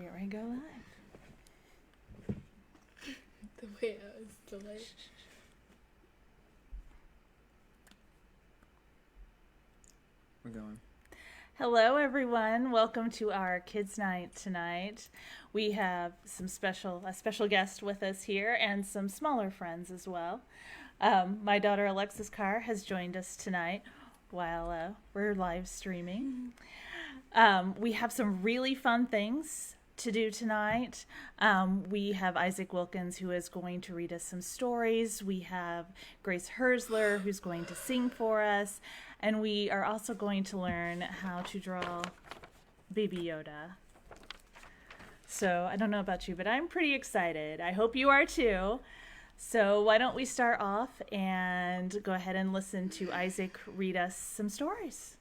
get ready to go live. The way I was delayed. We're going. Hello, everyone. Welcome to our kids' night tonight. We have a special guest with us here, and some smaller friends as well. My daughter Alexis Carr has joined us tonight while we're live streaming. We have some really fun things to do tonight. We have Isaac Wilkins, who is going to read us some stories. We have Grace Hurzeler, who's going to sing for us. And we are also going to learn how to draw Baby Yoda. So I don't know about you, but I'm pretty excited. I hope you are too. So why don't we start off and go ahead and listen to Isaac read us some stories.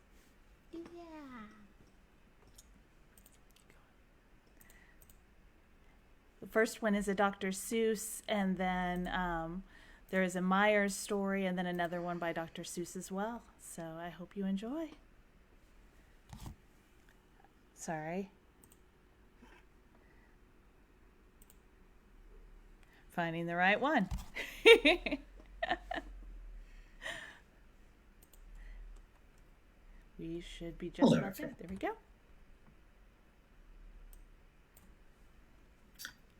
Yeah. The first one is a Dr. Seuss, and then there is a Myers story, and then another one by Dr. Seuss as well. So I hope you enjoy. Sorry. Finding the right one. We should be just about there. There we go.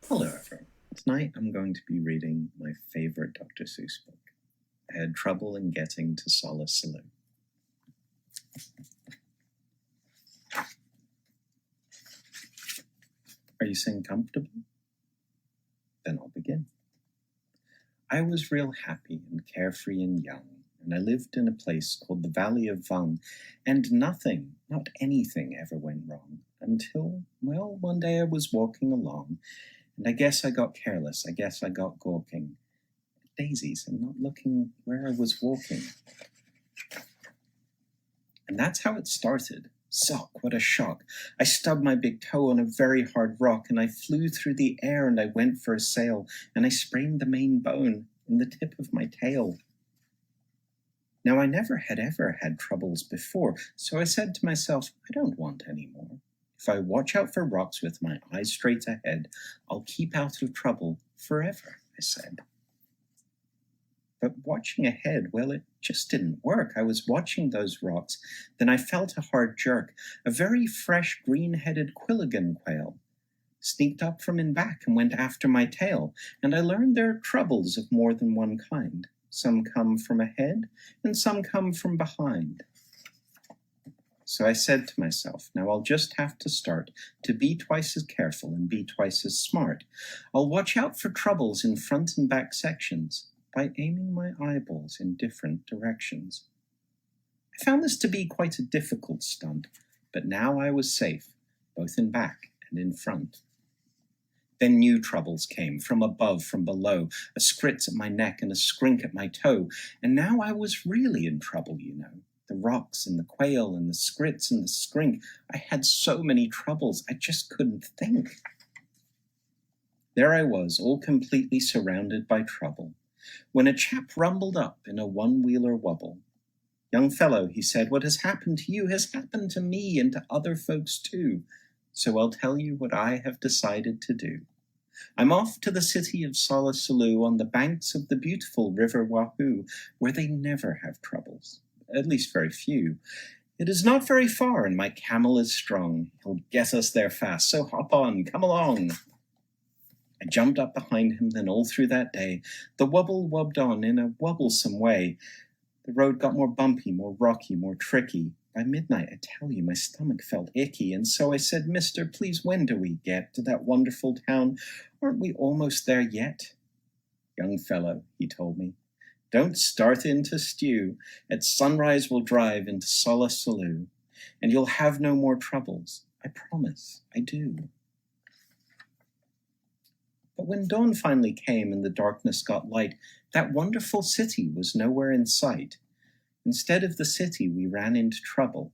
Hello, everyone. Tonight I'm going to be reading my favorite Dr. Seuss book. I had trouble in getting to Hurzeler. Are you sitting comfortable? Then I'll begin. I was real happy and carefree and young, and I lived in a place called the Valley of Vung, and nothing, not anything, ever went wrong until, well, one day I was walking along, and I guess I got careless. I guess I got gawking at daisies and not looking where I was walking. And that's how it started. Sock, what a shock. I stubbed my big toe on a very hard rock, and I flew through the air, and I went for a sail, and I sprained the main bone in the tip of my tail. Now, I never had ever had troubles before, so I said to myself, I don't want any more. If I watch out for rocks with my eyes straight ahead, I'll keep out of trouble forever, I said. But watching ahead, well, it just didn't work. I was watching those rocks, then I felt a hard jerk. A very fresh green-headed Quilligan quail sneaked up from in back and went after my tail, and I learned there are troubles of more than one kind. Some come from ahead, and some come from behind. So I said to myself, now I'll just have to start to be twice as careful and be twice as smart. I'll watch out for troubles in front and back sections by aiming my eyeballs in different directions. I found this to be quite a difficult stunt, but now I was safe, both in back and in front. Then new troubles came, from above, from below, a scritch at my neck and a skrink at my toe, and now I was really in trouble, you know. The rocks and the quail and the scritch and the skrink, I had so many troubles, I just couldn't think. There I was, all completely surrounded by trouble, when a chap rumbled up in a one-wheeler wobble. Young fellow, he said, what has happened to you has happened to me and to other folks too. So I'll tell you what I have decided to do. I'm off to the city of Hurzeler on the banks of the beautiful river Wahoo, where they never have troubles, at least very few. It is not very far, and my camel is strong. He'll get us there fast, so hop on, come along. I jumped up behind him, then all through that day, the wobble wobbed on in a wobblesome way. The road got more bumpy, more rocky, more tricky. By midnight, I tell you, my stomach felt icky, and so I said, Mister, please, when do we get to that wonderful town? Aren't we almost there yet? Young fellow, he told me, don't start in to stew. At sunrise we'll drive into Hurzeler, and you'll have no more troubles. I promise, I do. But when dawn finally came and the darkness got light, that wonderful city was nowhere in sight. Instead of the city, we ran into trouble.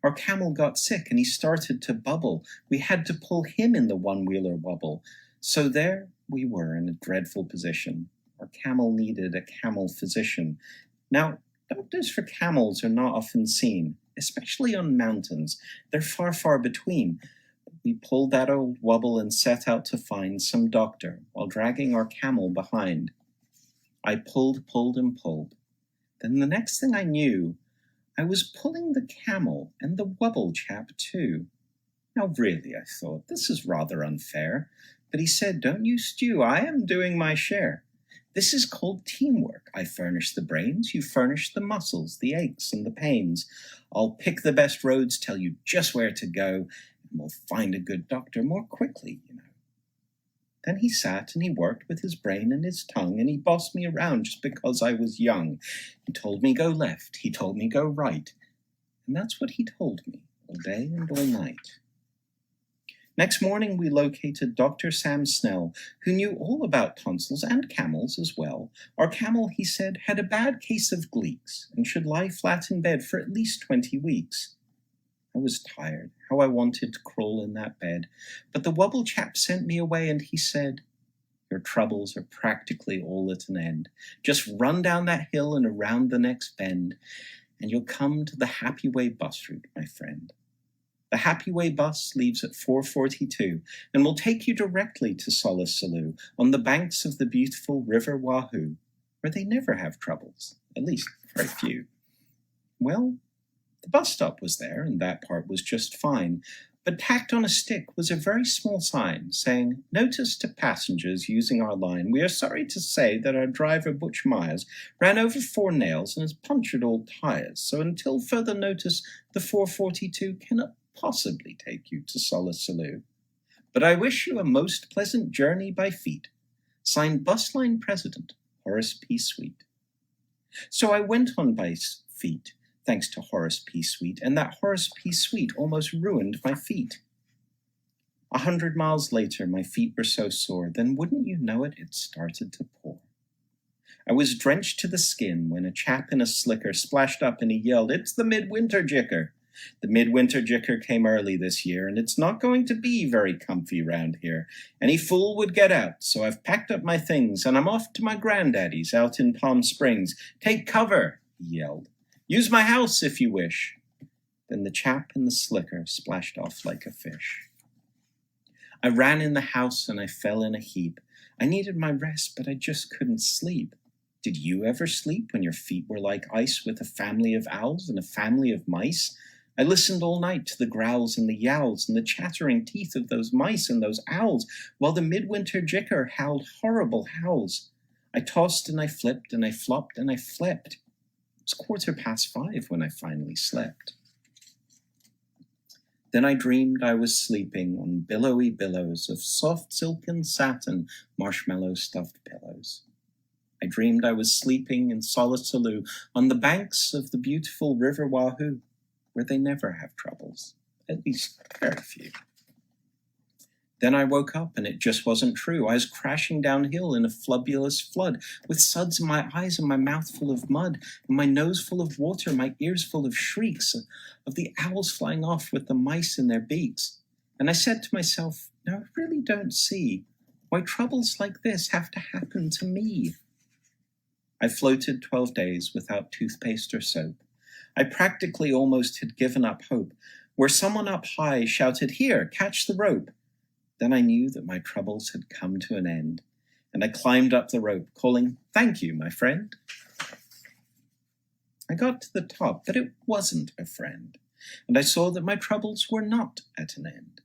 Our camel got sick and he started to bubble. We had to pull him in the one-wheeler wobble. So there we were in a dreadful position. Our camel needed a camel physician. Now, doctors for camels are not often seen, especially on mountains. They're far, far between. We pulled that old wobble and set out to find some doctor, while dragging our camel behind. I pulled and pulled. Then the next thing I knew, I was pulling the camel and the wobble chap too. Now really, I thought, this is rather unfair. But he said, don't you stew, I am doing my share. This is called teamwork. I furnish the brains, you furnish the muscles, the aches and the pains. I'll pick the best roads, tell you just where to go, and we'll find a good doctor more quickly, you know. Then he sat and he worked with his brain and his tongue, and he bossed me around just because I was young. He told me go left, he told me go right. And that's what he told me, all day and all night. Next morning we located Dr. Sam Snell, who knew all about tonsils and camels as well. Our camel, he said, had a bad case of gleeks and should lie flat in bed for at least 20 weeks. I was tired, how I wanted to crawl in that bed, but the wobble chap sent me away and he said, your troubles are practically all at an end. Just run down that hill and around the next bend, and you'll come to the Happy Way bus route, my friend. The Happy Way bus leaves at 4:42 and will take you directly to Solace Salou on the banks of the beautiful River Wahoo, where they never have troubles, at least very few. Well, the bus stop was there, and that part was just fine, but tacked on a stick was a very small sign saying, notice to passengers using our line, we are sorry to say that our driver Butch Myers ran over 4 nails and has punctured all tires, so until further notice, the 4:42 cannot possibly take you to Solace Salou. But I wish you a most pleasant journey by feet. Signed Bus Line President, Horace P. Sweet. So I went on by feet, thanks to Horace P. Sweet, and that Horace P. Sweet almost ruined my feet. 100 miles later, my feet were so sore, then wouldn't you know it, it started to pour. I was drenched to the skin when a chap in a slicker splashed up and he yelled, it's the midwinter jicker. The midwinter jicker came early this year, and it's not going to be very comfy round here. Any fool would get out, so I've packed up my things, and I'm off to my granddaddy's out in Palm Springs. Take cover, he yelled. Use my house if you wish. Then the chap in the slicker splashed off like a fish. I ran in the house and I fell in a heap. I needed my rest, but I just couldn't sleep. Did you ever sleep when your feet were like ice with a family of owls and a family of mice? I listened all night to the growls and the yowls and the chattering teeth of those mice and those owls, while the midwinter jicker howled horrible howls. I tossed and I flipped and I flopped and I flipped. It was 5:15 when I finally slept. Then I dreamed I was sleeping on billowy billows of soft silken satin marshmallow stuffed pillows. I dreamed I was sleeping in Solace Salou on the banks of the beautiful River Wahoo, where they never have troubles, at least very few. Then I woke up and it just wasn't true. I was crashing downhill in a flubulous flood, with suds in my eyes and my mouth full of mud, and my nose full of water, my ears full of shrieks, of the owls flying off with the mice in their beaks. And I said to myself, no, I really don't see why troubles like this have to happen to me. I floated 12 days without toothpaste or soap. I practically almost had given up hope, where someone up high shouted, here, catch the rope. Then I knew that my troubles had come to an end, and I climbed up the rope, calling, thank you, my friend. I got to the top, but it wasn't a friend, and I saw that my troubles were not at an end.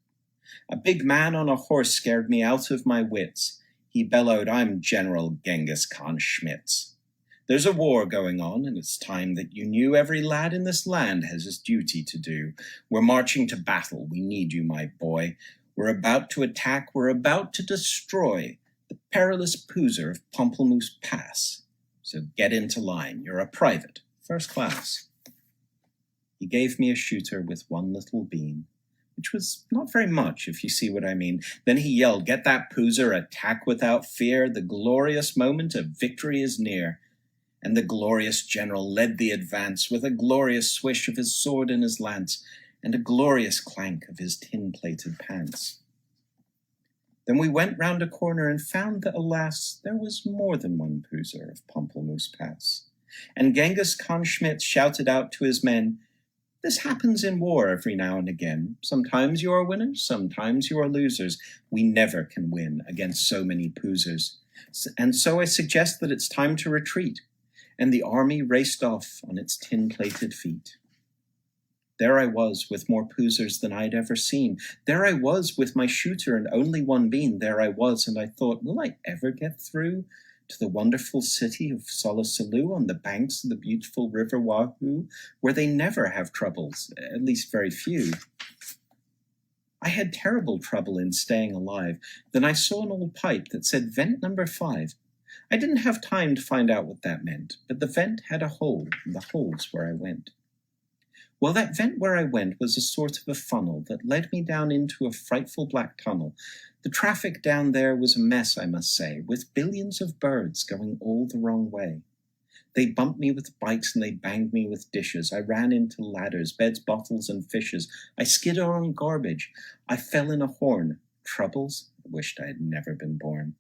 A big man on a horse scared me out of my wits. He bellowed, I'm General Genghis Khan Schmitz. There's a war going on, and it's time that you knew every lad in this land has his duty to do. We're marching to battle. We need you, my boy. We're about to attack. We're about to destroy the perilous Poozer of Pamplemousse Pass. So get into line. You're a private, first class. He gave me a shooter with one little beam, which was not very much, if you see what I mean. Then he yelled, get that Poozer, attack without fear. The glorious moment of victory is near. And the glorious general led the advance with a glorious swish of his sword and his lance, and a glorious clank of his tin-plated pants. Then we went round a corner and found that, alas, there was more than one Poozer of Pamplemousse Pass. And Genghis Khan Schmitz shouted out to his men, This happens in war every now and again. Sometimes you are winners, sometimes you are losers. We never can win against so many poozers. And so I suggest that it's time to retreat. And the army raced off on its tin-plated feet. There I was with more poozers than I'd ever seen. There I was with my shooter and only one bean. There I was, and I thought, will I ever get through to the wonderful city of Solosalu on the banks of the beautiful river Wahoo, where they never have troubles, at least very few. I had terrible trouble in staying alive. Then I saw an old pipe that said vent number 5. I didn't have time to find out what that meant, but the vent had a hole, and the hole's where I went. Well, that vent where I went was a sort of a funnel that led me down into a frightful black tunnel. The traffic down there was a mess, I must say, with billions of birds going all the wrong way. They bumped me with bikes and they banged me with dishes. I ran into ladders, beds, bottles, and fishes. I skidded on garbage. I fell in a horn. Troubles? I wished I had never been born.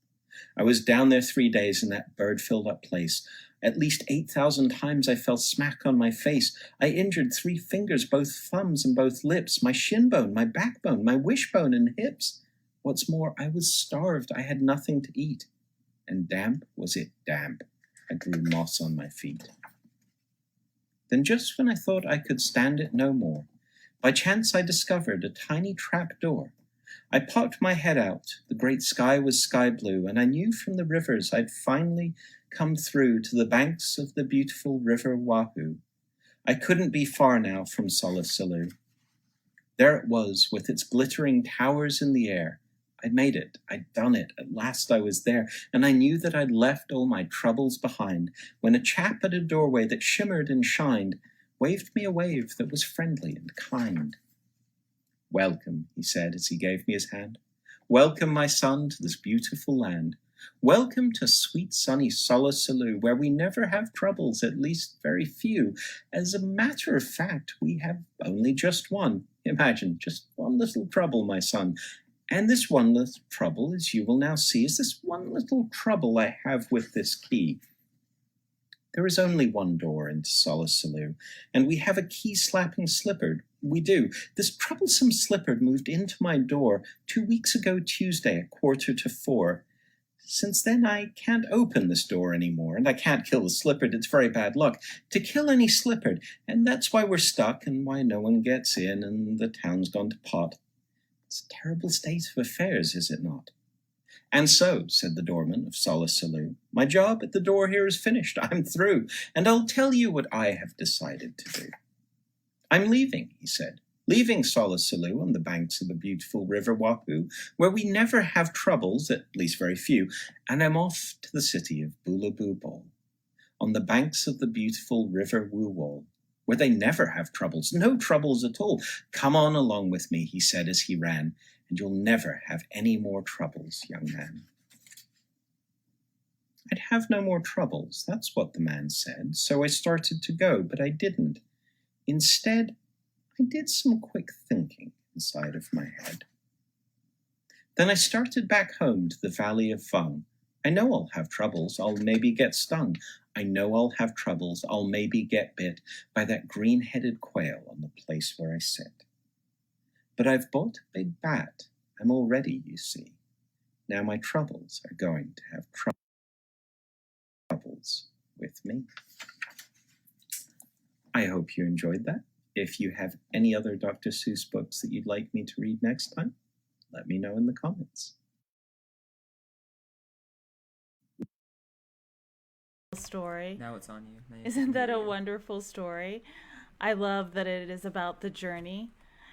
I was down there 3 days in that bird-filled-up place. At least 8,000 times I fell smack on my face. I injured 3 fingers, both thumbs and both lips, my shin bone, my backbone, my wishbone and hips. What's more, I was starved. I had nothing to eat. And damp was it damp. I grew moss on my feet. Then just when I thought I could stand it no more, by chance I discovered a tiny trap door. I popped my head out. The great sky was sky blue, and I knew from the rivers I'd finally come through to the banks of the beautiful river Wahoo. I couldn't be far now from Solosalu. There it was, with its glittering towers in the air. I'd made it. I'd done it. At last I was there, and I knew that I'd left all my troubles behind, when a chap at a doorway that shimmered and shined waved me a wave that was friendly and kind. Welcome, he said as he gave me his hand. Welcome, my son, to this beautiful land. Welcome to sweet sunny Solosalu, where we never have troubles, at least very few. As a matter of fact, we have only just one. Imagine, just one little trouble, my son. And this one little trouble, as you will now see, is this one little trouble I have with this key. There is only one door into Solosalu, and we have a key-slapping slipper. We do. This troublesome slipper moved into my door 2 weeks ago Tuesday at 3:45. Since then, I can't open this door anymore, and I can't kill the slipper. It's very bad luck to kill any slipper, and that's why we're stuck and why no one gets in and the town's gone to pot. It's a terrible state of affairs, is it not? And so, said the doorman of Solosalu, my job at the door here is finished. I'm through, and I'll tell you what I have decided to do. I'm leaving, he said, leaving Solosalu on the banks of the beautiful river Wahoo, where we never have troubles, at least very few, and I'm off to the city of Boolaboo on the banks of the beautiful river Woowall, where they never have troubles, no troubles at all. Come on along with me, he said as he ran, and you'll never have any more troubles, young man. I'd have no more troubles, that's what the man said, so I started to go, but I didn't. Instead, I did some quick thinking inside of my head. Then I started back home to the Valley of Fung. I know I'll have troubles, I'll maybe get stung. I know I'll have troubles, I'll maybe get bit by that green-headed quail on the place where I sit. But I've bought a big bat. I'm all ready, you see. Now my troubles are going to have troubles with me. I hope you enjoyed that. If you have any other Dr. Seuss books that you'd like me to read next time, let me know in the comments. Story. Now it's on you. Isn't that a wonderful story? I love that it is about the journey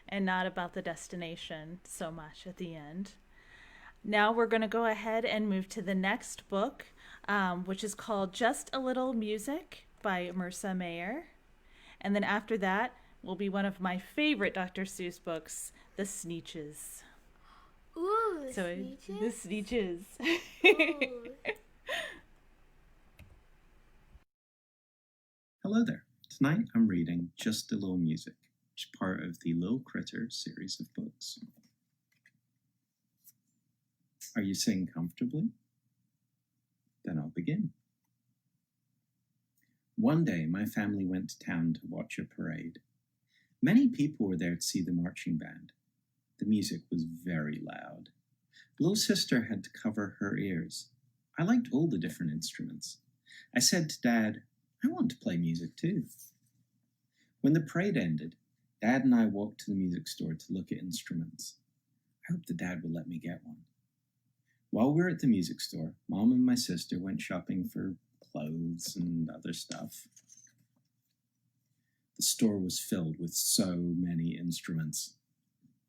and not about the destination so much at the end. Now we're going to go ahead and move to the next book, which is called Just a Little Music by Marissa Mayer. And then after that will be one of my favorite Dr. Seuss books, The Sneetches. Ooh, the So Sneetches? The Sneetches. Ooh. Hello there. Tonight I'm reading Just a Little Music, which is part of the Little Critter series of books. Are you sitting comfortably? Then I'll begin. One day my family went to town to watch a parade. Many people were there to see the marching band. The music was very loud. Little sister had to cover her ears. I liked all the different instruments. I said to Dad, I want to play music too. When the parade ended, Dad and I walked to the music store to look at instruments. I hope the Dad would let me get one. While we were at the music store, Mom and my sister went shopping for clothes and other stuff. The store was filled with so many instruments.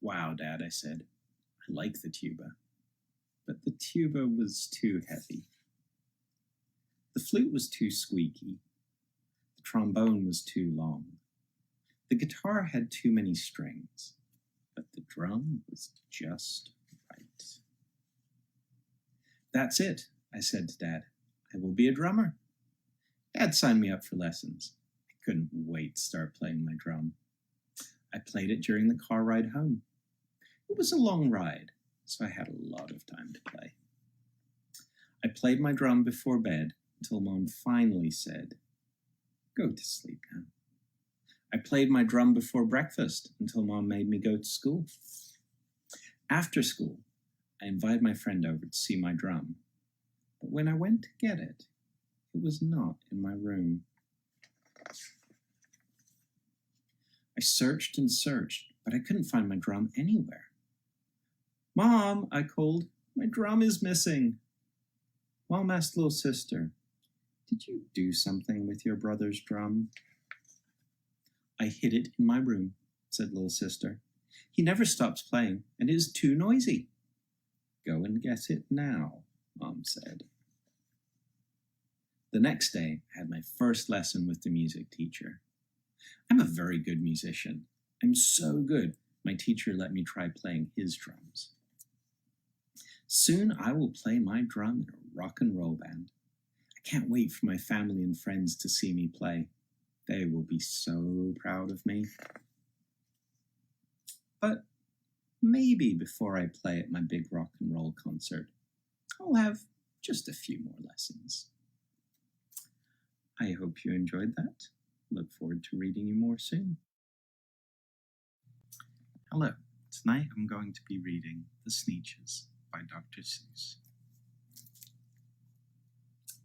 Wow, Dad, I said. I like the tuba. But the tuba was too heavy. The flute was too squeaky. The trombone was too long. The guitar had too many strings. But the drum was just right. That's it, I said to Dad. I will be a drummer. Dad signed me up for lessons. I couldn't wait to start playing my drum. I played it during the car ride home. It was a long ride, so I had a lot of time to play. I played my drum before bed until Mom finally said, Go to sleep now. I played my drum before breakfast until Mom made me go to school. After school, I invited my friend over to see my drum, but when I went to get it, it was not in my room. I searched and searched, but I couldn't find my drum anywhere. Mom, I called, my drum is missing. Mom asked little sister, Did you do something with your brother's drum? I hid it in my room, said little sister. He never stops playing, and it is too noisy. Go and get it now, Mom said. The next day, I had my first lesson with the music teacher. I'm a very good musician. I'm so good, my teacher let me try playing his drums. Soon I will play my drum in a rock and roll band. I can't wait for my family and friends to see me play. They will be so proud of me. But maybe before I play at my big rock and roll concert, I'll have just a few more lessons. I hope you enjoyed that. Look forward to reading you more soon. Hello, tonight I'm going to be reading The Sneetches by Dr. Seuss.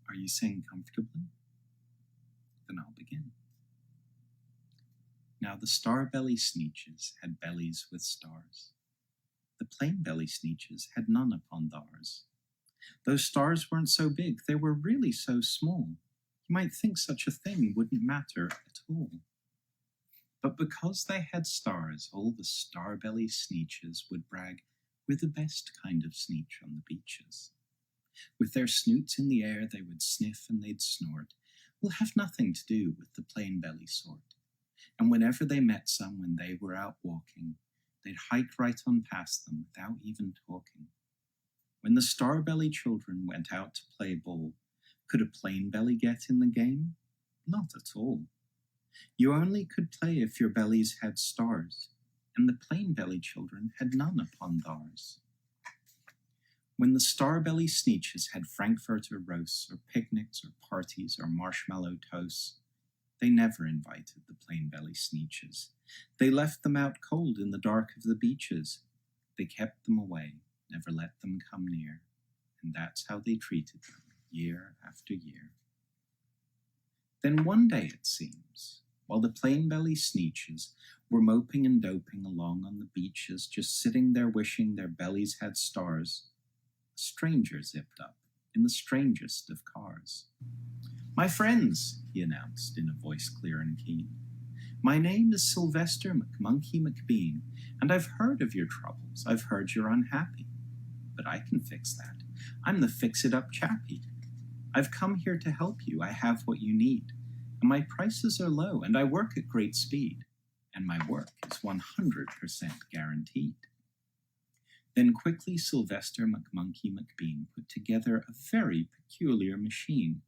Are you sitting comfortably? Then I'll begin. Now the star-belly Sneetches had bellies with stars. The plain-belly Sneetches had none upon theirs. Those stars weren't so big, they were really so small. You might think such a thing wouldn't matter at all. But because they had stars, all the star-belly Sneetches would brag, We're the best kind of Sneetch on the beaches. With their snoots in the air they would sniff and they'd snort. We'll have nothing to do with the plain-belly sort. And whenever they met some when they were out walking, they'd hike right on past them without even talking. When the star-belly children went out to play ball, could a plain belly get in the game? Not at all. You only could play if your bellies had stars, and the plain belly children had none upon theirs. When the star-belly Sneetches had frankfurter roasts, or picnics, or parties, or marshmallow toasts, they never invited the plain-belly Sneetches. They left them out cold in the dark of the beaches. They kept them away, never let them come near, and that's how they treated them year after year. Then one day, it seems, while the plain-belly Sneetches were moping and doping along on the beaches, just sitting there wishing their bellies had stars, a stranger zipped up in the strangest of cars. My friends, he announced in a voice clear and keen, my name is Sylvester McMonkey McBean, and I've heard of your troubles. I've heard you're unhappy. But I can fix that. I'm the fix-it-up chappie. I've come here to help you. I have what you need. And my prices are low, and I work at great speed. And my work is 100% guaranteed. Then quickly Sylvester McMonkey McBean put together a very peculiar machine.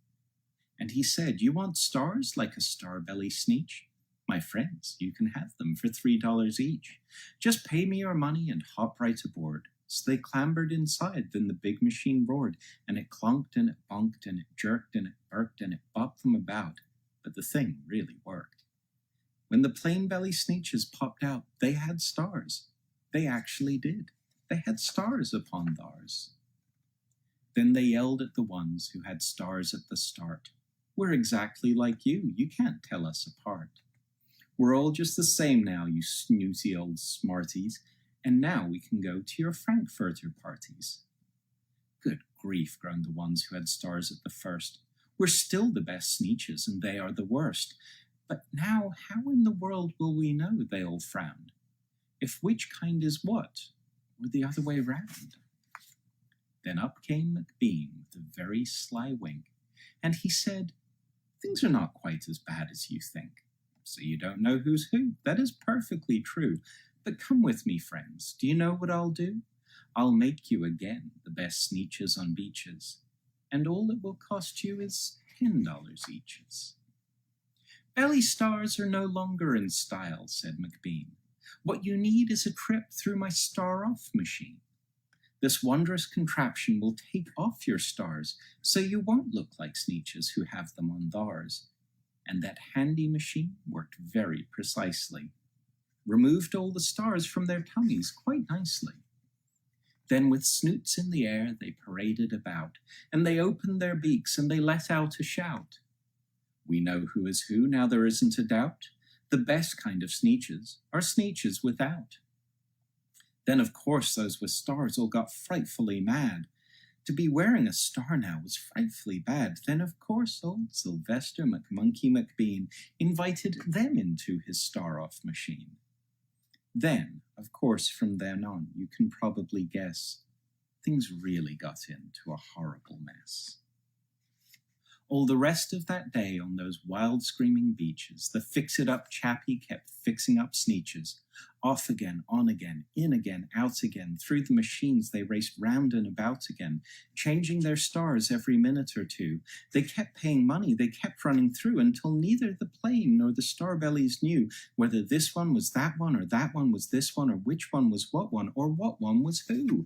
And he said, You want stars like a star-belly Sneetch? My friends, you can have them for $3 each. Just pay me your money and hop right aboard. So they clambered inside, then the big machine roared, and it clunked and it bonked and it jerked and it burked and it bopped them about, but the thing really worked. When the plain belly Sneetches popped out, they had stars. They actually did. They had stars upon theirs. Then they yelled at the ones who had stars at the start. We're exactly like you. You can't tell us apart. We're all just the same now, you snooty old smarties, and now we can go to your Frankfurter parties. Good grief, groaned the ones who had stars at the first. We're still the best Sneetches, and they are the worst. But now, how in the world will we know, they all frowned, if which kind is what, or the other way round? Then up came McBean with a very sly wink, and he said, things are not quite as bad as you think. So you don't know who's who? That is perfectly true. But come with me, friends. Do you know what I'll do? I'll make you again the best Sneetches on beaches, and all it will cost you is $10 eaches. Belly stars are no longer in style, said McBean. What you need is a trip through my star-off machine. This wondrous contraption will take off your stars, so you won't look like Sneetches who have them on theirs. And that handy machine worked very precisely. Removed all the stars from their tummies quite nicely. Then with snoots in the air they paraded about, and they opened their beaks and they let out a shout. We know who is who, now there isn't a doubt. The best kind of Sneetches are Sneetches without. Then, of course, those with stars all got frightfully mad. To be wearing a star now was frightfully bad. Then, of course, old Sylvester McMonkey McBean invited them into his star-off machine. Then, of course, from then on, you can probably guess, things really got into a horrible mess. All the rest of that day on those wild screaming beaches, the fix-it-up chappie kept fixing up Sneetches. Off again, on again, in again, out again. Through the machines they raced round and about again, changing their stars every minute or two. They kept paying money, they kept running through, until neither the plane nor the starbellies knew whether this one was that one, or that one was this one, or which one was what one, or what one was who.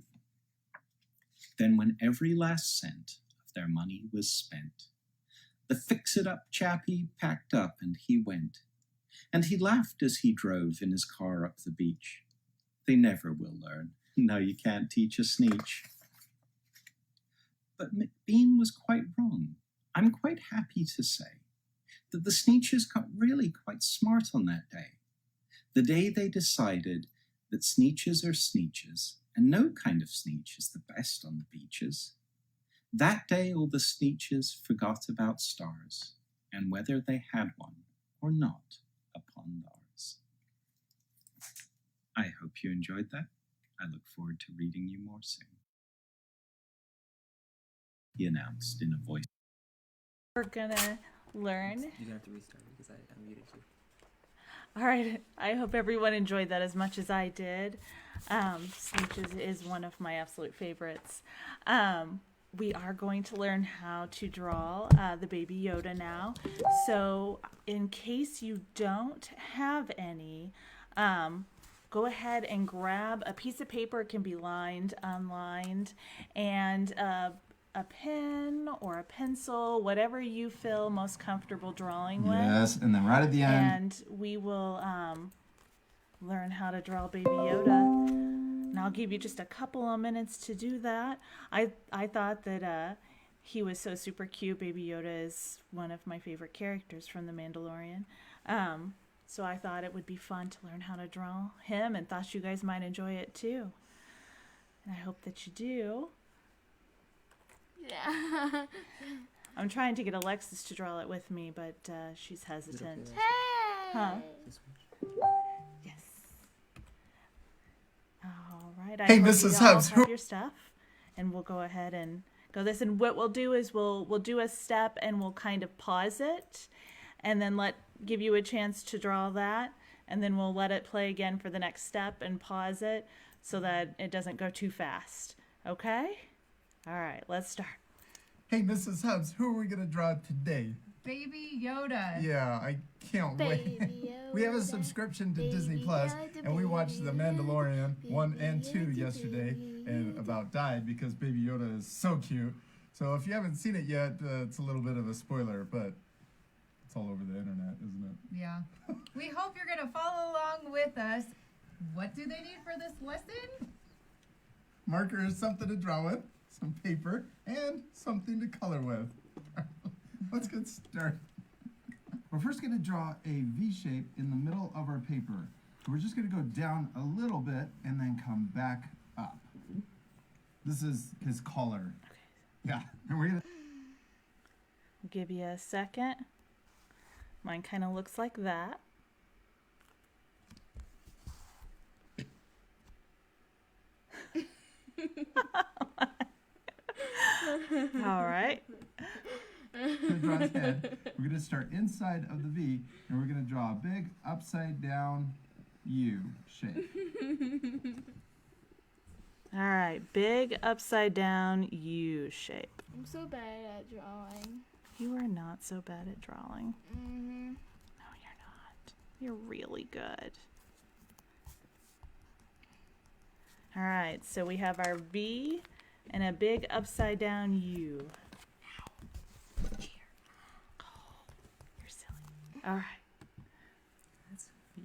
Then when every last cent of their money was spent, the fix-it-up chappie packed up and he went. And he laughed as he drove in his car up the beach. They never will learn. No, you can't teach a Sneetch. But McBean was quite wrong. I'm quite happy to say that the Sneetches got really quite smart on that day. The day they decided that Sneetches are Sneetches, and no kind of Sneetch is the best on the beaches. That day all the Sneetches forgot about stars, and whether they had one or not upon theirs. I hope you enjoyed that. I look forward to reading you more soon. He announced in a voice. We're gonna learn. You're gonna have to restart it because I muted you. All right, I hope everyone enjoyed that as much as I did. Sneetches is one of my absolute favorites. We are going to learn how to draw the baby Yoda now. So in case you don't have any, go ahead and grab a piece of paper. It can be lined, unlined, and a pen or a pencil, whatever you feel most comfortable drawing with. Yes, and then right at the end. And we will learn how to draw baby Yoda. And I'll give you just a couple of minutes to do that. I thought that he was so super cute. Baby Yoda is one of my favorite characters from The Mandalorian. So I thought it would be fun to learn how to draw him, and thought you guys might enjoy it too. And I hope that you do. Yeah. I'm trying to get Alexis to draw it with me, but she's hesitant. okay? Hey. Huh? This one. Yes. All right. I Hey, hope Mrs. you all Hubbs, have your stuff, and we'll go ahead and go this. And what we'll do is we'll do a step, and we'll kind of pause it, and then give you a chance to draw that, and then we'll let it play again for the next step and pause it so that it doesn't go too fast. Okay? All right. Let's start. Hey, Mrs. Hubbs, who are we going to draw today? Baby Yoda. Yeah, I can't wait. Baby We have a Yoda, subscription to baby Disney Plus, Yoda, and we watched The baby Yoda, Mandalorian 1 and 2 baby yesterday, Yoda, and about died because Baby Yoda is so cute. So if you haven't seen it yet, it's a little bit of a spoiler, but It's all over the internet, isn't it? Yeah. We hope you're going to follow along with us. What do they need for this lesson? Markers, something to draw with, some paper, and something to color with. Let's get started. We're first going to draw a V shape in the middle of our paper. We're just going to go down a little bit and then come back up. This is his collar. Yeah, and we're going to... I'll give you a second. Mine kind of looks like that. All right. We're going to draw his head. We're going to start inside of the V, and we're going to draw a big upside down U shape. All right, big upside down U shape. I'm so bad at drawing. You are not so bad at drawing. Mm-hmm. No, you're not. You're really good. All right, so we have our V and a big upside down U. Oh, you're silly. All right. That's me.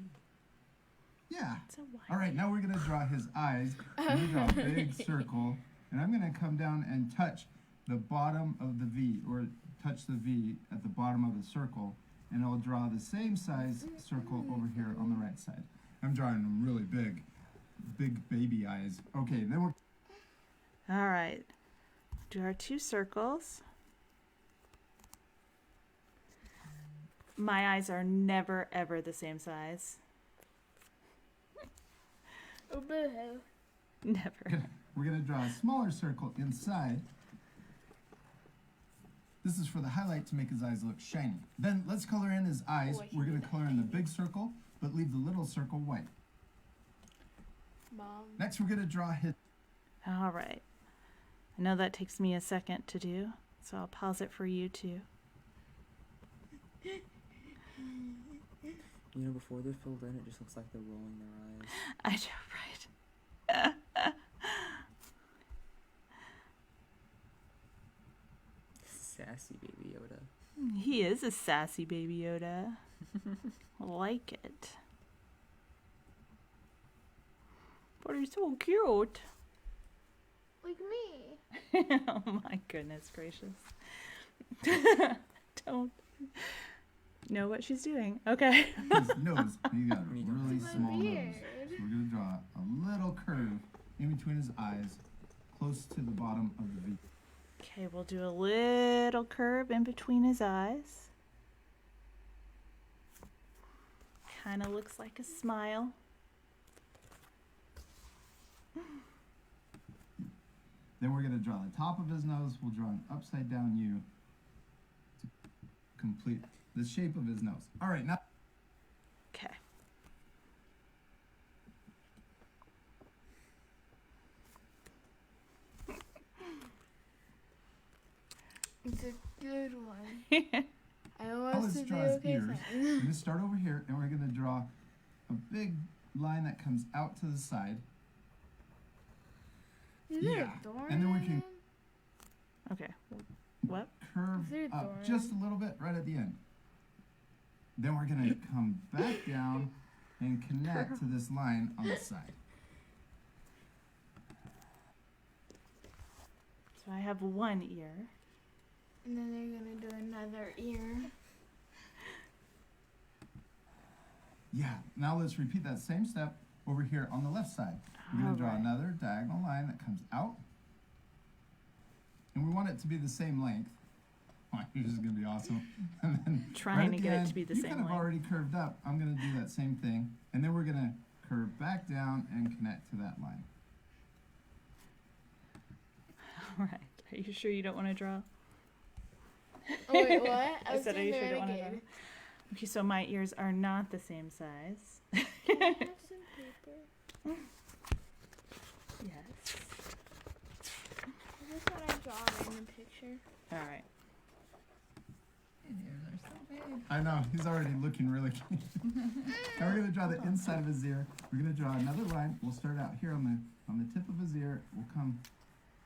Yeah. It's a Y. All right, now we're going to draw his eyes. We're going to draw a big circle, and I'm going to come down and touch the bottom of the V, or touch the V at the bottom of the circle, and I'll draw the same size circle over here on the right side. I'm drawing them really big baby eyes. Okay, then we're... All right. Do our two circles. My eyes are never, ever the same size. Oh, boo-hoo. Never. We're going to draw a smaller circle inside. This is for the highlight to make his eyes look shiny. Then let's color in his eyes. We're going to color in the big circle, but leave the little circle white. Mom. Next, we're going to draw his... All right. I know that takes me a second to do, so I'll pause it for you too. You know, before they're filled in, it just looks like they're rolling their eyes. I know, right? Sassy baby Yoda. He is a sassy baby Yoda. I like it. But he's so cute. Like me. Oh my goodness gracious. Don't know what she's doing. Okay. his nose. You got a really My small nose. beard. So we're going to draw a little curve in between his eyes, close to the bottom of the V. Okay, we'll do a little curve in between his eyes. Kind of looks like a smile. Then we're going to draw the top of his nose. We'll draw an upside down U to complete the shape of his nose. All right, now... Okay. It's a good one. I Now want let's to be draw his okay. ears. We're going to start over here, and we're going to draw a big line that comes out to the side. Is there Yeah, a door and then we in can- it? Okay. What? Curve Is there a door up in just a little bit right at the end. Then we're going to come back down and connect to this line on the side. So I have one ear. And then they're gonna do another ear. Yeah, now let's repeat that same step over here on the left side. We're going to draw Alright. another diagonal line that comes out. And we want it to be the same length. Oh, this is going to be awesome. And then Trying at to the get it end, to be the you same kind of length. already curved up. I'm going to do that same thing. And then we're going to curve back down and connect to that line. All right. Are you sure you don't want to draw? Oh wait, what? I was said, are doing you the sure you don't want to draw? renegade. Okay, so my ears are not the same size. Can I have some paper? Yes. I just want to draw a random picture. All right. His ears are so big. I know, he's already looking really cute. Now we're going to draw the inside of his ear. We're going to draw another line. We'll start out here on the tip of his ear. We'll come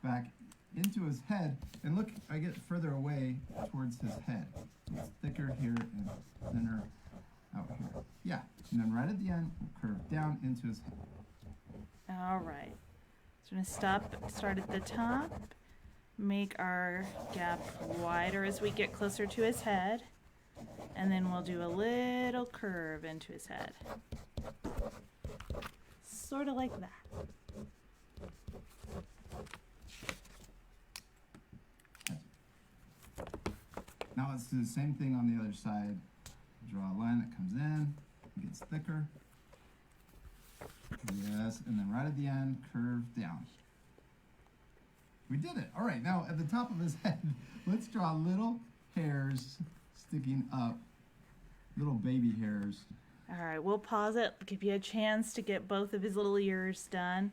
back into his head. And look, I get further away towards his head. It's thicker here and thinner out here. Yeah, and then right at the end, we'll curve down into his head. All right. So we're gonna start at the top, make our gap wider as we get closer to his head, and then we'll do a little curve into his head. Sort of like that. Now let's do the same thing on the other side. Draw a line that comes in, gets thicker. Yes, and then right at the end, curve down. We did it. All right, now at the top of his head, let's draw little hairs sticking up, little baby hairs. All right, we'll pause it, give you a chance to get both of his little ears done,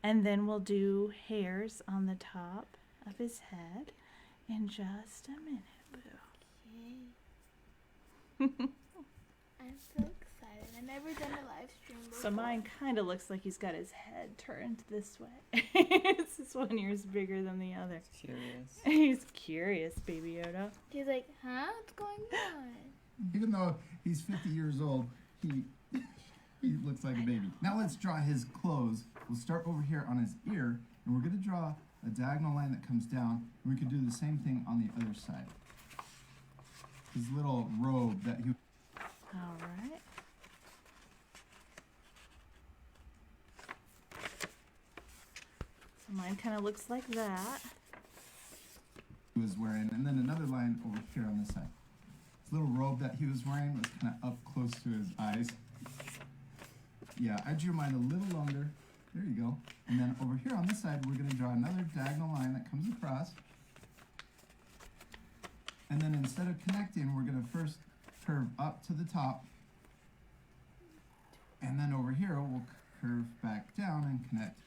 and then we'll do hairs on the top of his head in just a minute, Boo. I'm so excited. I've never done a live stream before. So mine kind of looks like he's got his head turned this way. This one ear's bigger than the other. Curious. He's curious, Baby Yoda. He's like, huh? What's going on? Even though he's 50 years old, he looks like a baby. Now let's draw his clothes. We'll start over here on his ear, and we're going to draw a diagonal line that comes down, and we can do the same thing on the other side. His little robe that he... All right. So mine kind of looks like that. was wearing, and then another line over here on this side. His little robe that he was wearing was kind of up close to his eyes. Yeah, I drew mine a little longer. There you go. And then over here on this side, we're going to draw another diagonal line that comes across. And then instead of connecting, we're going to first curve up to the top. And then over here, we'll curve back down and connect.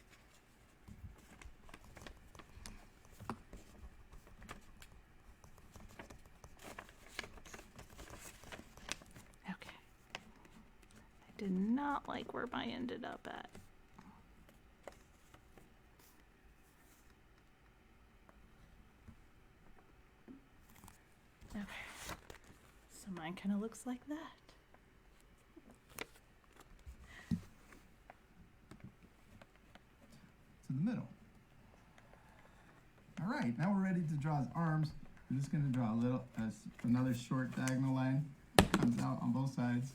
Okay. I did not like where mine ended up at. Okay. So mine kind of looks like that. To the middle. All right, now we're ready to draw his arms. We're just going to draw a little, another short diagonal line. Comes out on both sides.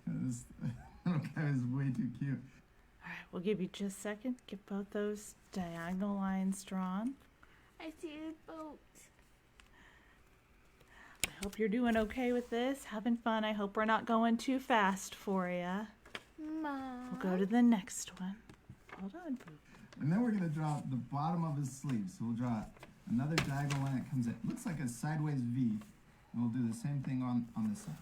This little guy is way too cute. All right, we'll give you just a second. Get both those diagonal lines drawn. I see a boat. I hope you're doing okay with this, having fun. I hope we're not going too fast for you. Mom. We'll go to the next one. Hold on, Boo. And then we're going to draw the bottom of his sleeve. So we'll draw another diagonal line that comes in. Looks like a sideways V. And we'll do the same thing on this side.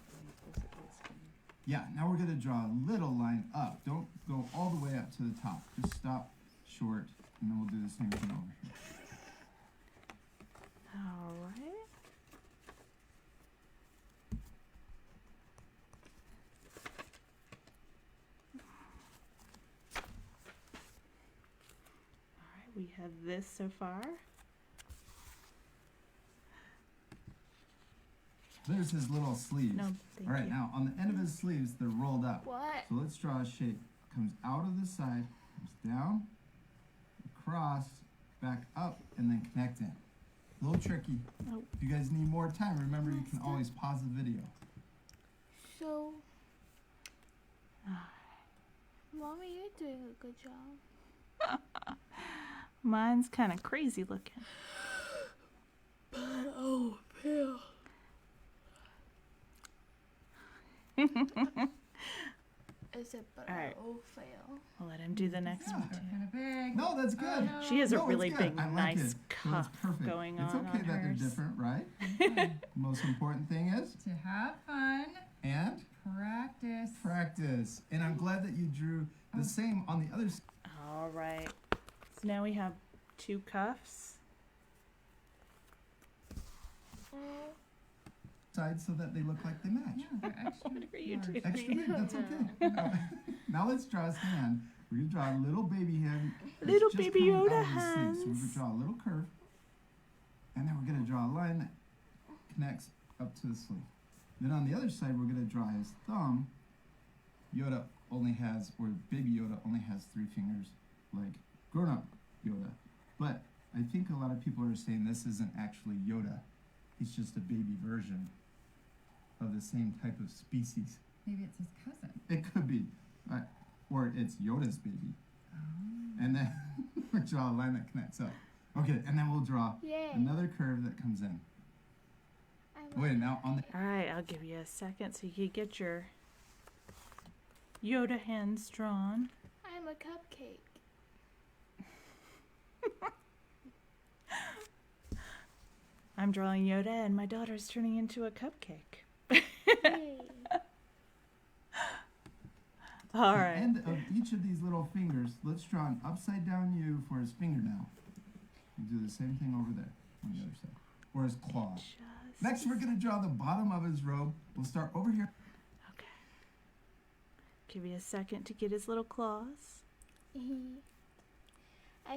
Yeah, now we're going to draw a little line up. Don't go all the way up to the top. Just stop short, and then we'll do the same thing over here. All right. All right, we have this so far. There's his little sleeves. No, thank All right, you. now on the end of his sleeves, they're rolled up. What? So let's draw a shape. Comes out of the side, comes down, across, back up, and then connect in. A little tricky. Oh. If you guys need more time, remember you can always pause the video. So, Mommy, you're doing a good job. Mine's kind of crazy looking. But oh, Phil. Is it but All right. oh, fail? I'll let him do the next Yeah. one too. Kind of big. No, that's good. no. She has a No, it's really good. big, I like nice it. So cuff it's perfect. going It's on okay that hers. they're different, right? Most important thing is To have fun, and practice. practice. And I'm glad that you drew the same on the other side. All right. So now we have two cuffs. So that they look like they match. Yeah, they're extra What are you large. doing? Extra big, that's okay. Now let's draw his hand. we're going to draw a little baby hand. Little just baby coming out Yoda of the sleeve. So we're going hands. to draw a little curve. And then we're going to draw a line that connects up to the sleeve. Then on the other side, we're going to draw his thumb. Yoda only has, or baby Yoda only has 3 fingers, like grown-up Yoda. But I think a lot of people are saying this isn't actually Yoda. He's just a baby version of the same type of species. Maybe it's his cousin. It could be. Or it's Yoda's baby. And then we draw a line that connects up. Okay, and then we'll draw Yay. another curve that comes in. Wait, now on the... All right, I'll give you a second so you can get your Yoda hands drawn. I'm a cupcake. I'm drawing Yoda, and my daughter's turning into a cupcake. Yay. All the right. end of each of these little fingers, let's draw an upside down U for his fingernail. We'll do the same thing over there on the other side. Or his claw. Next, we're going to draw the bottom of his robe. We'll start over here. Okay. Give you a second to get his little claws. I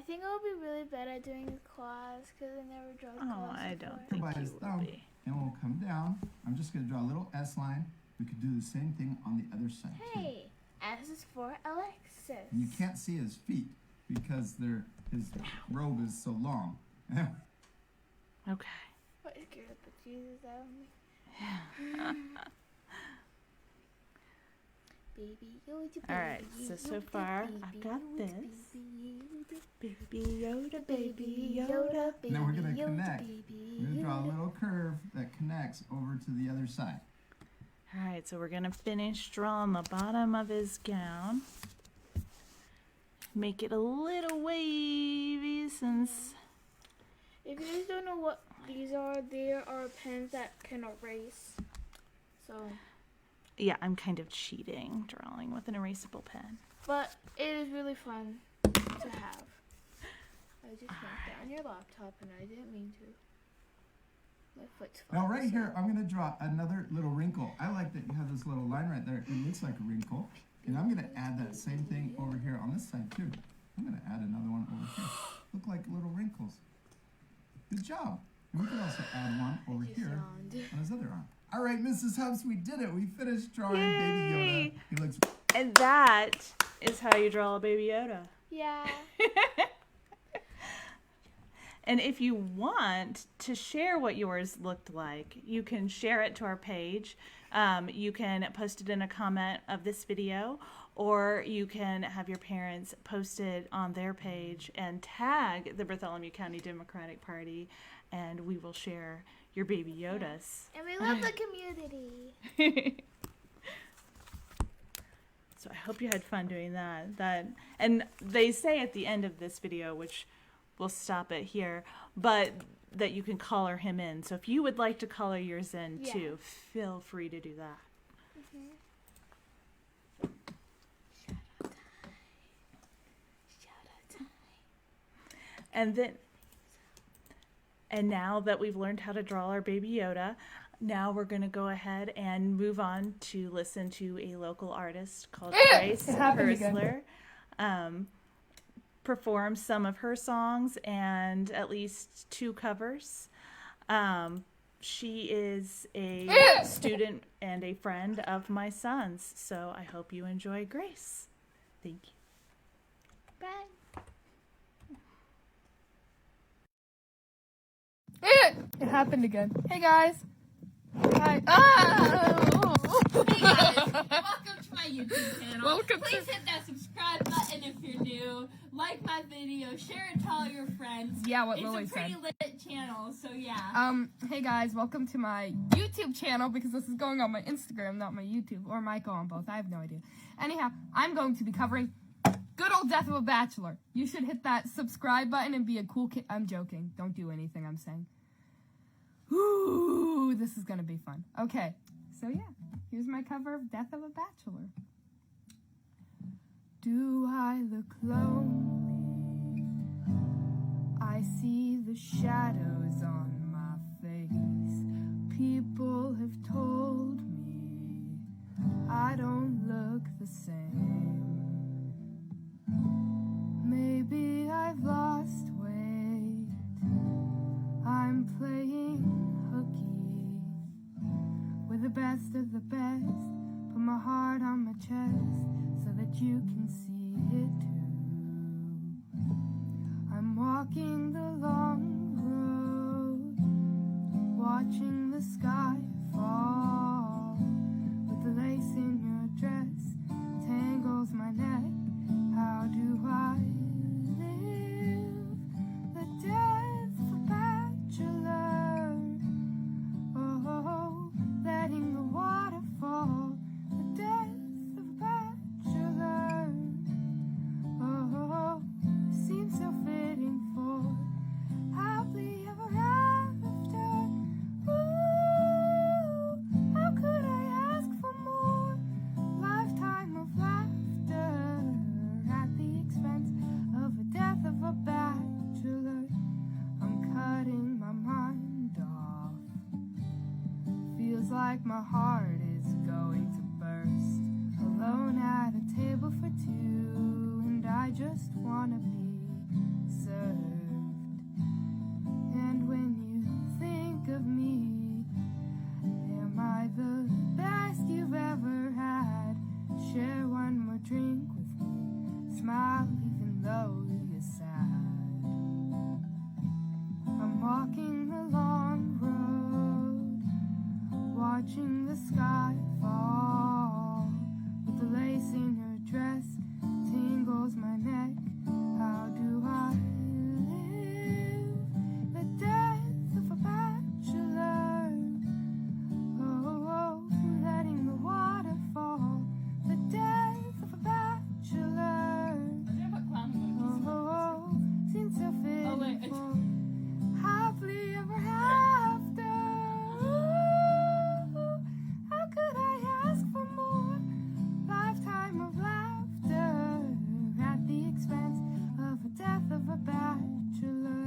think I'll be really bad at doing the claws because I never draw claws. Oh, I before. don't think By you his will thumb. be. And we'll come down. I'm just going to draw a little S line. We could do the same thing on the other side, too. Hey, S is for Alexis. And you can't see his feet because his robe is so long. Okay. What scared the Jesus out of me? Baby Yoda, baby All right, so Yoda, far, baby I've got Yoda, this. baby Yoda, Baby Yoda, baby Yoda. Now we're going to Yoda, connect. baby We're going to draw a Yoda. little curve that connects over to the other side. All right, so we're going to finish drawing the bottom of his gown. Make it a little wavy since... If you guys don't know what these are, there are pens that can erase. So, Yeah, I'm kind of cheating, drawing with an erasable pen. but it is really fun to have. I just went down your laptop and I didn't mean to. My foot's Now falling right here, asleep. I'm going to draw another little wrinkle. I like that you have this little line right there. It looks like a wrinkle. And I'm going to add that same thing over here on this side too. I'm going to add another one over here. Look like little wrinkles. Good job. And we can also add one over Just here yawned. on his other arm. All right, Mrs. Hubbs, we did it. We finished drawing Baby Yay! Yoda. He looks... And that is how you draw a Baby Yoda. Yeah. And if you want to share what yours looked like, you can share it to our page. You can post it in a comment of this video, or you can have your parents post it on their page and tag the Bartholomew County Democratic Party, and we will share your Baby Yodas. And we love the community. So I hope you had fun doing that. And they say at the end of this video, which we'll stop it here, but that you can color him in. So if you would like to color yours in Yeah. too, feel free to do that. And now that we've learned how to draw our Baby Yoda, now we're going to go ahead and move on to listen to a local artist called Grace Hurzeler perform some of her songs and at least 2 covers. She is a student and a friend of my son's, so I hope you enjoy Grace. Thank you. Bye. It happened again. Hey guys. Hi. Hey guys, welcome to my YouTube channel. Welcome Please hit that subscribe button if you're new. Like my video, share it to all your friends. Yeah, what It's Lily a pretty said. lit channel, so yeah. Hey guys, welcome to my YouTube channel because this is going on my Instagram, not my YouTube, or might go on both. I have no idea. Anyhow, I'm going to be covering good old Death of a Bachelor. You should hit that subscribe button and be a cool kid. I'm joking. Don't do anything I'm saying. Ooh, this is gonna be fun. Okay, so yeah, here's my cover of Death of a Bachelor. Do I look lonely? I see the shadows on my face. People have told me I don't look the same. best of the best. Put my heart on my chest so that you can see it too. I'm walking the long road, watching the sky fall. With the lace in your dress tangles my neck. How do I live the death of a bachelor? Oh, letting the water fall. The death of a bachelor. Oh, seems so fitting for happily ever after. Ooh, how could I ask for more? Lifetime of laughter at the expense of a death of a bachelor. I'm cutting my mind off. Feels like my heart is going to burst. Alone at a table for two, and I just wanna be served. And when you think of me, am I the best you've ever had? Share one more drink with me. Smile even though you're sad. I'm walking the long road, watching the sky fall. With the lace in your dress tingles my neck. How do I live the death of a bachelor? Oh, letting the water fall. The death of a bachelor. Oh, seems so fitting for happily ever after. Ooh, how could I ask for more? Lifetime of laughter at the expense of a death of a bachelor.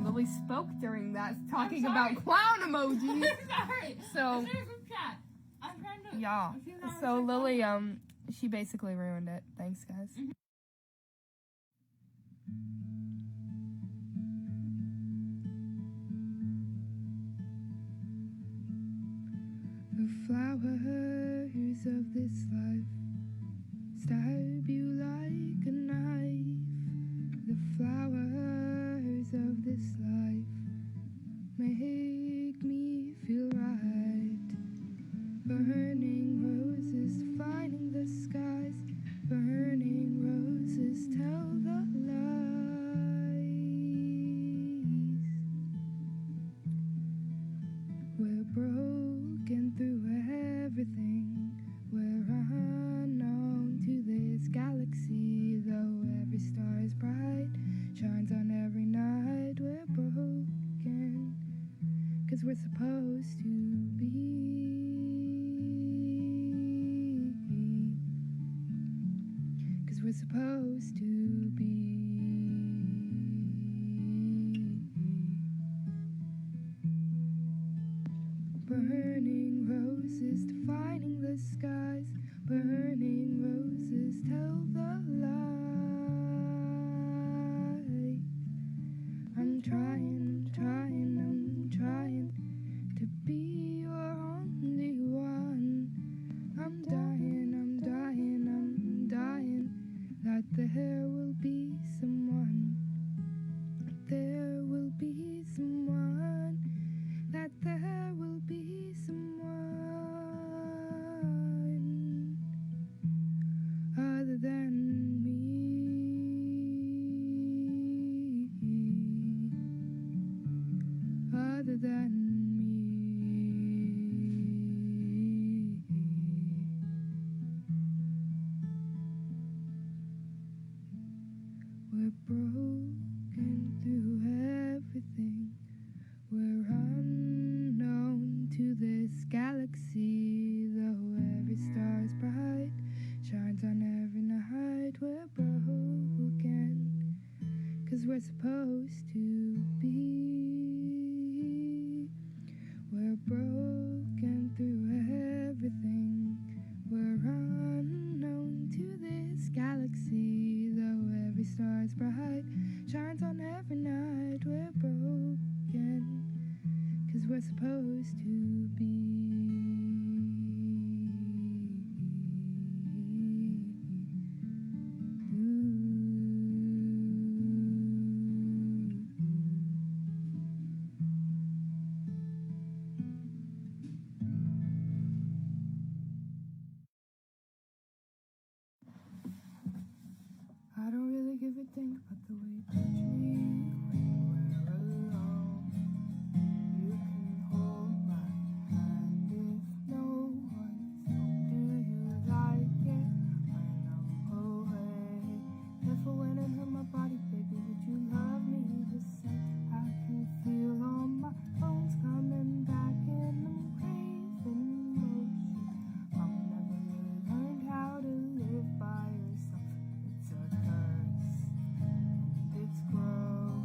Lily spoke during that, talking about clown emojis. Sorry. So, It's from chat. I'm trying to. yeah. So Lily, she basically ruined it. Thanks, guys. The flowers of this life stab you like a knife. The flowers of this life make me feel right. Burning roses defining the skies. Burning roses tell the lies. We're broken through everything. We're unknown to this galaxy. Though every star is bright, shines on every night. We're broken, 'cause we're supposed to be. 'Cause we're supposed to be. Burning roses defining the skies. Burning roses tell the light. I'm trying to be your only one. I'm dying that there will be someone. There will be someone. That there will be someone. broken through everything. We're unknown to this galaxy, though every star's bright, shines on every night. We're broken, 'cause we're supposed to be. We're broken through everything. We're unknown to this galaxy, though every star's bright, shines on every night. We're broken, 'cause we're supposed to be. I don't really give a thing about the way you touch me when we're alone. You can hold my hand if no one's home. Do you like it when I'm away? If I went and hurt my body, baby, would you love me the same? I can feel all my bones coming back and I'm craving motion. I've never really learned how to live by yourself. It's a curse, and it's gross.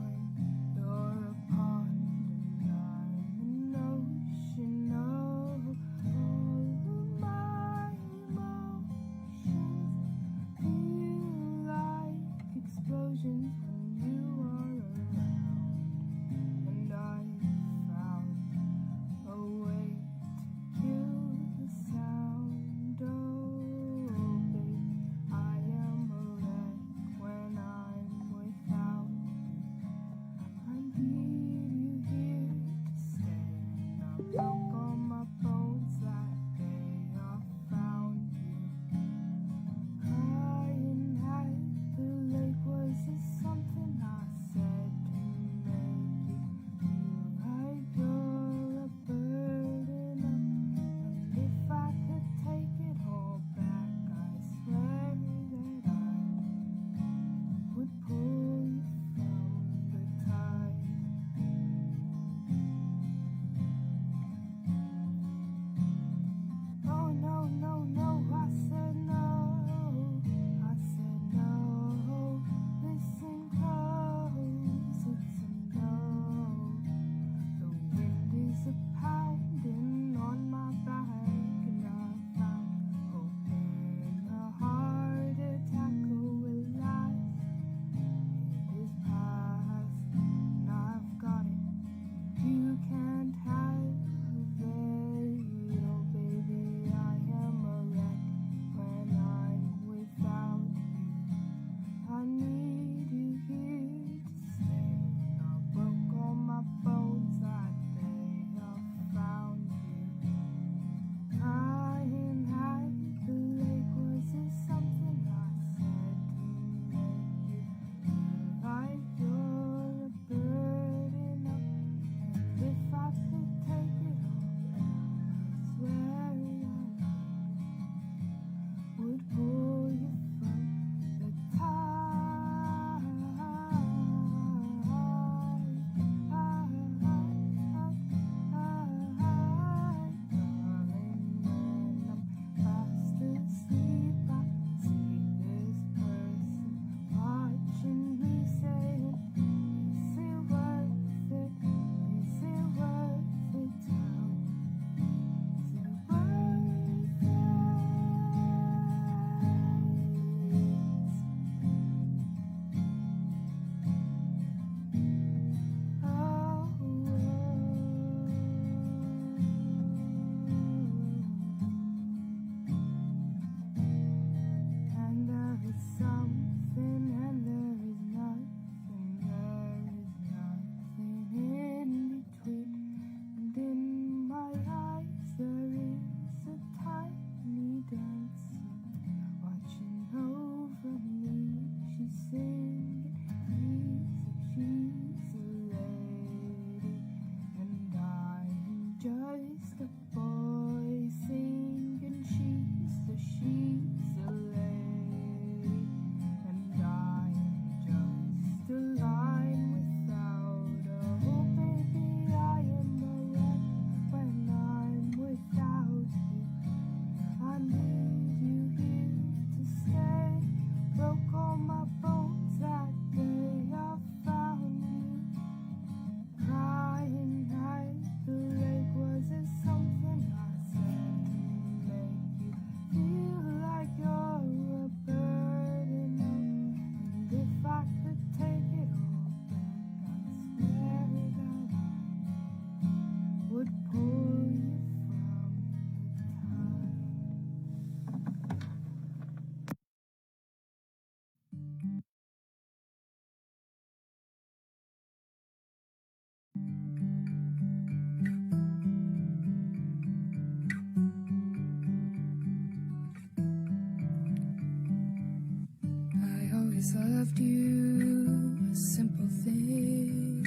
always loved you, a simple thing,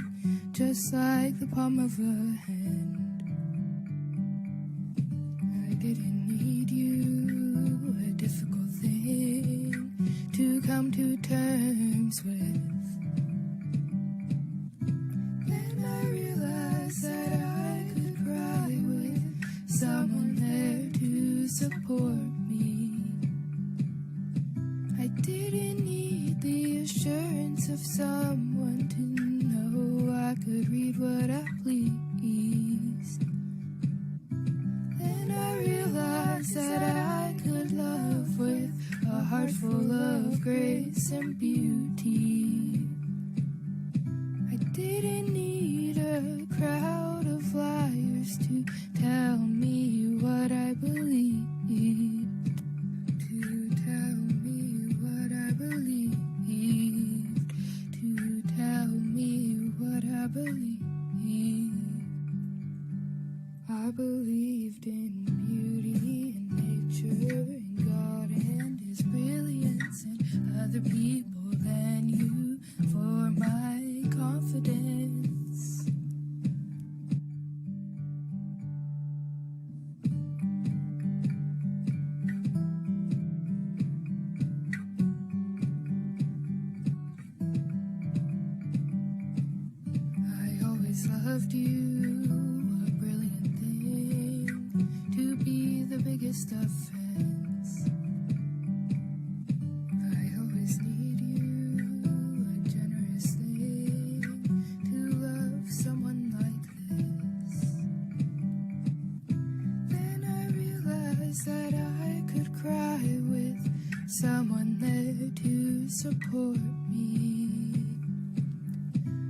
just like the palm of a hand. I didn't need you, a difficult thing to come to terms with. Then I realized that I could cry with someone there to support me. I didn't need the assurance of someone to know I could read what I pleased. Then I realized that I could love with a heart full of grace and beauty. I didn't need a crowd of liars to tell me what I believed. To tell me what I believed. To tell me what I believed. I believed in beauty and nature and God and His brilliance and other people than you for my confidence. I always loved you, a brilliant thing, to be the biggest offense. I always need you, a generous thing, to love someone like this. Then I realized that I could cry with someone there to support me.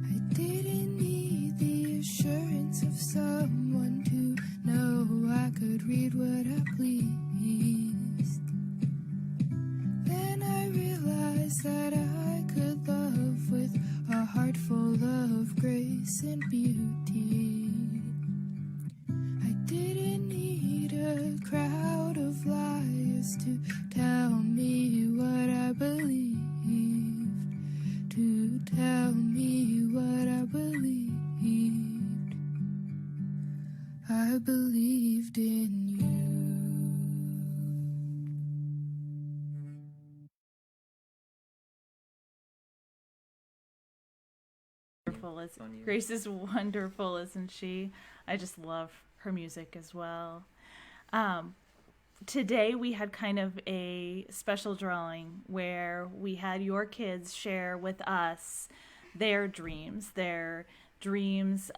I didn't need the assurance of someone to know I could read what I pleased. Then I realized that I could love with a heart full of grace and beauty. I didn't need a crowd of liars to tell me what I believed. To tell me what I believed. I believed in you. Grace is wonderful, isn't she? I just love her music as well. Today we had kind of a special drawing where we had your kids share with us their dreams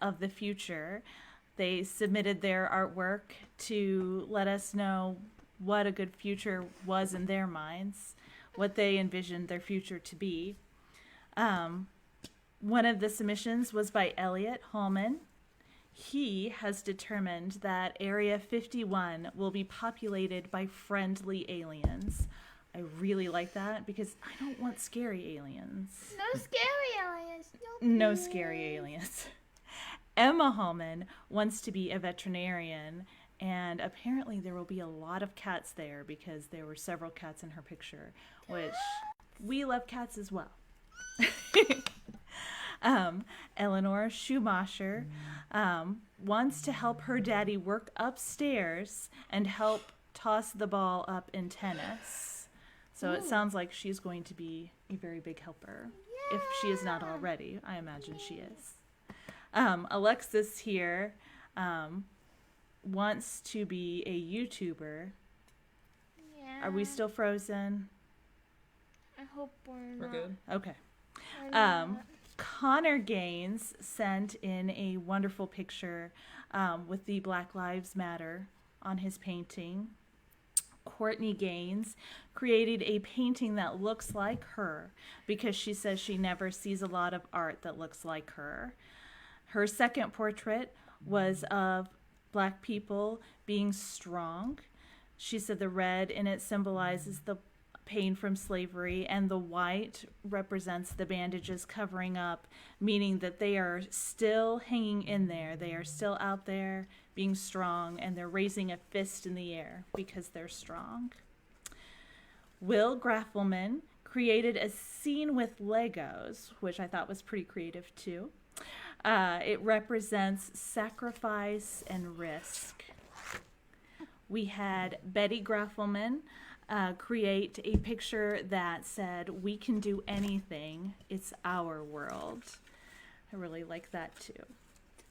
of the future. They submitted their artwork to let us know what a good future was in their minds, what they envisioned their future to be. One of the submissions was by Elliot Hallman. He has determined that Area 51 will be populated by friendly aliens. I really like that because I don't want scary aliens. No scary aliens. No scary aliens. Emma Hallman wants to be a veterinarian, and apparently there will be a lot of cats there because there were several cats in her picture, which we love cats as well. Eleanor Schumacher wants to help her daddy work upstairs and help toss the ball up in tennis. So it sounds like she's going to be a very big helper. If she is not already, I imagine she is. Alexis here wants to be a YouTuber. Yeah. Are we still frozen? I hope we're We're not. good. Okay. Connor Gaines sent in a wonderful picture with the Black Lives Matter on his painting. Courtney Gaines created a painting that looks like her because she says she never sees a lot of art that looks like her. Her second portrait was of Black people being strong. She said the red in it symbolizes the pain from slavery, and the white represents the bandages covering up, meaning that they are still hanging in there. They are still out there being strong, and they're raising a fist in the air because they're strong. Will Graffelman created a scene with Legos, which I thought was pretty creative too. It represents sacrifice and risk. We had Betty Graffelman create a picture that said, "We can do anything. It's our world." I really like that too.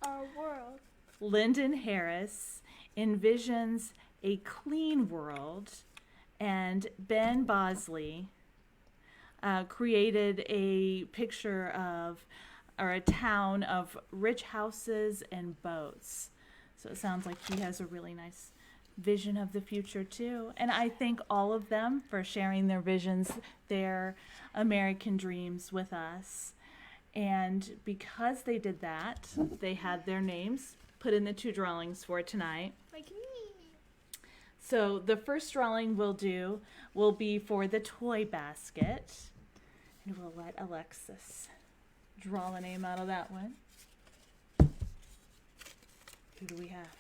Our world. Lyndon Harris envisions a clean world, and Ben Bosley created a picture of, or a town of rich houses and boats. So it sounds like he has a really nice vision of the future too. And I thank all of them for sharing their visions, their American dreams with us. And because they did that, they had their names put in the 2 drawings for tonight. Like me. So the first drawing we'll do will be for the toy basket. And we'll let Alexis draw the name out of that one. Who do we have?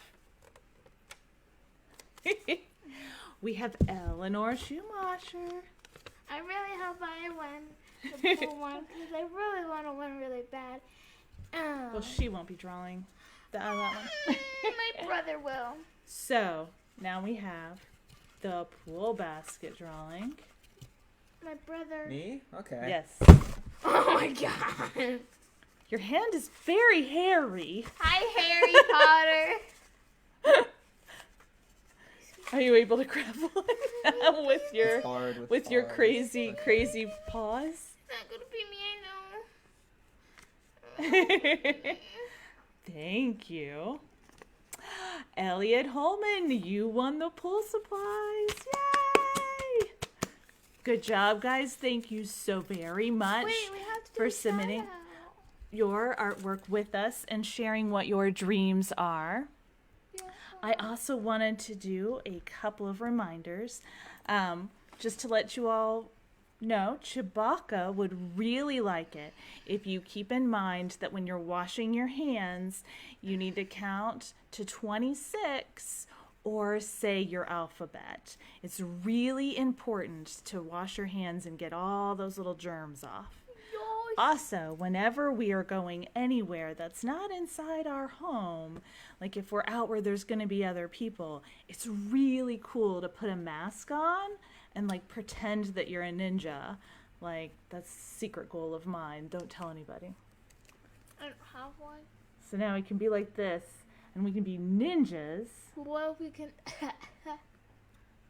We have Eleanor Schumacher. I really hope I win the full one because I really want to win really bad. Well, she won't be drawing that one. My brother will. So now we have the pool basket drawing. My brother. Me? Okay. Yes. Oh my god. Your hand is very hairy. Hi, Harry Potter. Are you able to grab one with your It's hard with your paws. crazy paws? It's not gonna be me, I know. Thank you. Elliot Holman, you won the pool supplies. Yay! Good job, guys. Thank you so very much Wait, we have to do for a submitting shout-out. your artwork with us and sharing what your dreams are. Yeah. I also wanted to do a couple of reminders, just to let you all know. Chewbacca would really like it if you keep in mind that when you're washing your hands, you need to count to 26 or say your alphabet. It's really important to wash your hands and get all those little germs off. Also, whenever we are going anywhere that's not inside our home, like if we're out where there's going to be other people, it's really cool to put a mask on and like pretend that you're a ninja. Like, that's a secret goal of mine. Don't tell anybody. I don't have one. So now we can be like this and we can be ninjas. Well, we can.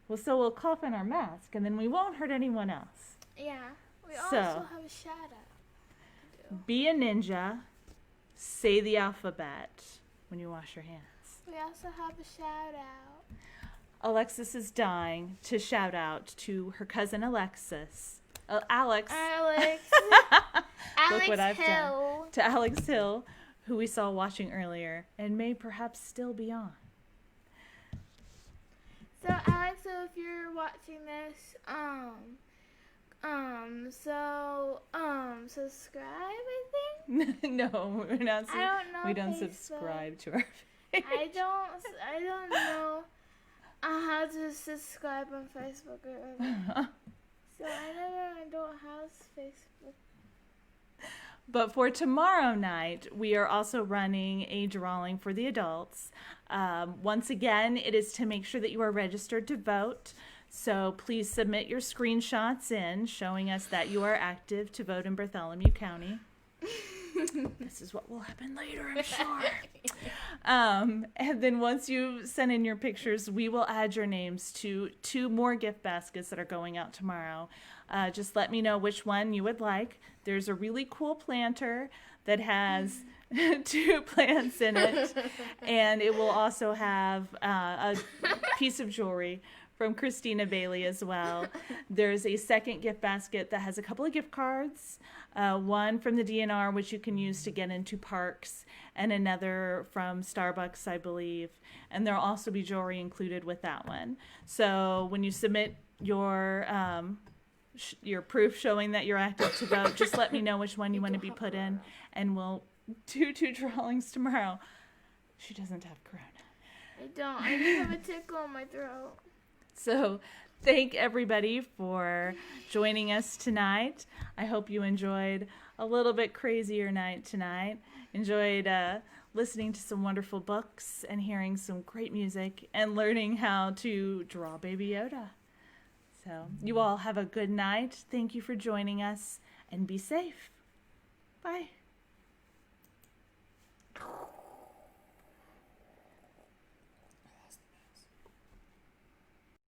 Well, so we'll cough in our mask and then we won't hurt anyone else. Yeah. We So- also have a shout out. Be a ninja. Say the alphabet when you wash your hands. We also have a shout out. Alexis is dying to shout out to her cousin Alex. Alex. Look what I've done. Hill. To Alex Hill, who we saw watching earlier and may perhaps still be on. So Alex, so if you're watching this, subscribe, I think. No, we're not. I don't know We don't Facebook. subscribe to our page. I don't know how to subscribe on Facebook or whatever. So I don't have Facebook. But for tomorrow night, we are also running a drawing for the adults. Once again, it is to make sure that you are registered to vote. So please submit your screenshots in showing us that you are active to vote in Bartholomew County. This is what will happen later, I'm sure. And then once you send in your pictures, we will add your names to 2 more gift baskets that are going out tomorrow. Just let me know which one you would like. There's a really cool planter that has 2 plants in it, and it will also have a piece of jewelry from Christina Bailey as well. There's a second gift basket that has a couple of gift cards, one from the DNR, which you can use to get into parks, and another from Starbucks, I believe. And there'll also be jewelry included with that one. So when you submit your proof showing that you're active to vote, just let me know which one you want to be put in, and we'll do 2 drawings tomorrow. She doesn't have corona. I don't. I just have a tickle in my throat. So thank everybody for joining us tonight. I hope you enjoyed a little bit crazier night tonight. Enjoyed listening to some wonderful books and hearing some great music and learning how to draw Baby Yoda. So you all have a good night. Thank you for joining us and be safe. Bye.